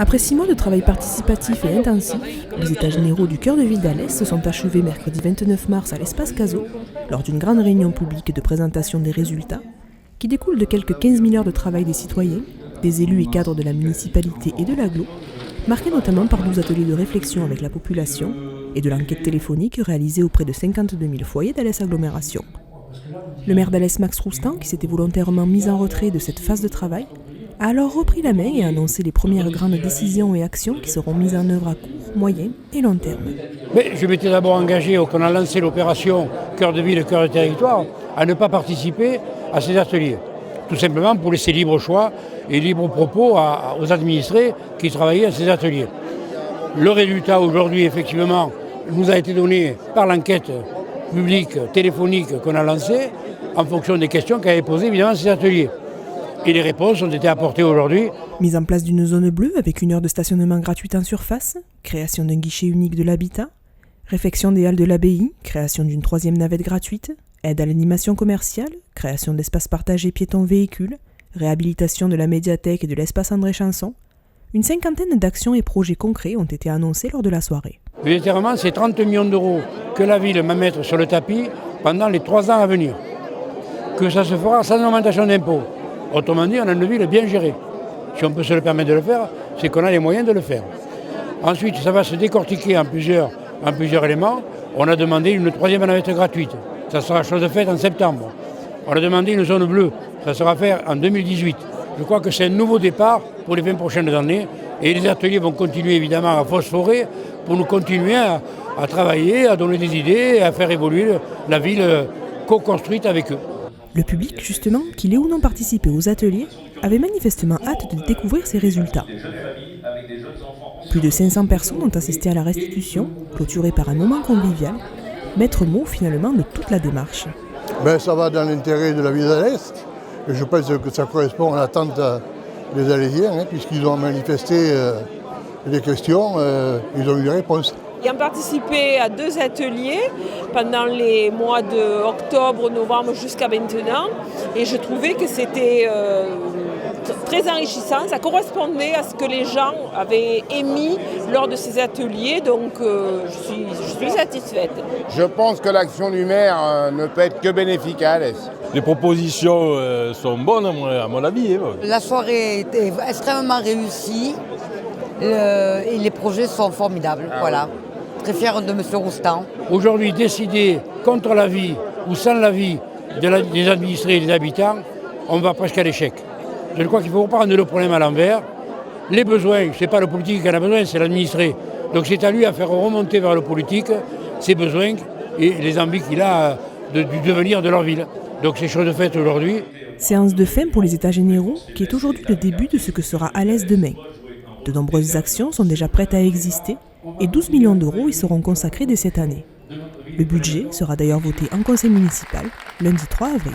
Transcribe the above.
Après 6 mois de travail participatif et intensif, les états généraux du cœur de ville d'Alès se sont achevés mercredi 29 mars à l'espace Cazot, lors d'une grande réunion publique de présentation des résultats, qui découle de quelques 15 000 heures de travail des citoyens, des élus et cadres de la municipalité et de l'agglo, marqués notamment par 12 ateliers de réflexion avec la population et de l'enquête téléphonique réalisée auprès de 52 000 foyers d'Alès Agglomération. Le maire d'Alès, Max Roustan, qui s'était volontairement mis en retrait de cette phase de travail, a alors repris la main et a annoncé les premières grandes décisions et actions qui seront mises en œuvre à court, moyen et long terme. Mais je m'étais d'abord engagé, quand on a lancé l'opération Cœur de ville, Cœur de territoire, à ne pas participer à ces ateliers. Tout simplement pour laisser libre choix et libre propos aux administrés qui travaillaient à ces ateliers. Le résultat aujourd'hui, effectivement, nous a été donné par l'enquête publique téléphonique qu'on a lancée en fonction des questions qu'avaient posées évidemment ces ateliers. Et les réponses ont été apportées aujourd'hui. Mise en place d'une zone bleue avec 1 heure de stationnement gratuite en surface, création d'un guichet unique de l'habitat, réfection des halles de l'abbaye, création d'une 3e navette gratuite, aide à l'animation commerciale, création d'espaces partagés piétons-véhicules, réhabilitation de la médiathèque et de l'espace André Chanson. Une 50aine d'actions et projets concrets ont été annoncés lors de la soirée. Budgétairement, c'est 30 millions d'euros que la ville va mettre sur le tapis pendant les 3 ans à venir. Que ça se fera sans augmentation d'impôts. Autrement dit, on a une ville bien gérée. Si on peut se le permettre de le faire, c'est qu'on a les moyens de le faire. Ensuite, ça va se décortiquer en plusieurs éléments. On a demandé une 3e navette gratuite. Ça sera chose faite en septembre. On a demandé une zone bleue. Ça sera fait en 2018. Je crois que c'est un nouveau départ pour les 20 prochaines années. Et les ateliers vont continuer évidemment à phosphorer pour nous continuer à travailler, à donner des idées, à faire évoluer la ville co-construite avec eux. Le public, justement, qu'il ait ou non participé aux ateliers, avait manifestement hâte de découvrir ces résultats. Plus de 500 personnes ont assisté à la restitution, clôturée par un moment convivial, maître mot finalement de toute la démarche. Ça va dans l'intérêt de la ville d'Alès, et je pense que ça correspond à l'attente des Alésiens, puisqu'ils ont manifesté des questions, ils ont eu des réponses. Ayant participé à 2 ateliers pendant les mois d'octobre, novembre jusqu'à maintenant, et je trouvais que c'était très enrichissant, ça correspondait à ce que les gens avaient émis lors de ces ateliers, donc je suis satisfaite. Je pense que l'action du maire ne peut être que bénéfique à Alès. Les propositions sont bonnes à mon avis. La soirée était extrêmement réussie et les projets sont formidables. Voilà. Très fière de M. Roustan. Aujourd'hui, décider contre l'avis ou sans l'avis des administrés et des habitants, on va presque à l'échec. Je crois qu'il faut reprendre le problème à l'envers. Les besoins, ce n'est pas le politique qui en a besoin, c'est l'administré. Donc c'est à lui à faire remonter vers le politique ses besoins et les envies qu'il a du devenir de leur ville. Donc c'est chose faite aujourd'hui. Séance de fin pour les états généraux, qui est aujourd'hui le début de ce que sera Alès demain. De nombreuses actions sont déjà prêtes à exister et 12 millions d'euros y seront consacrés dès cette année. Le budget sera d'ailleurs voté en conseil municipal lundi 3 avril.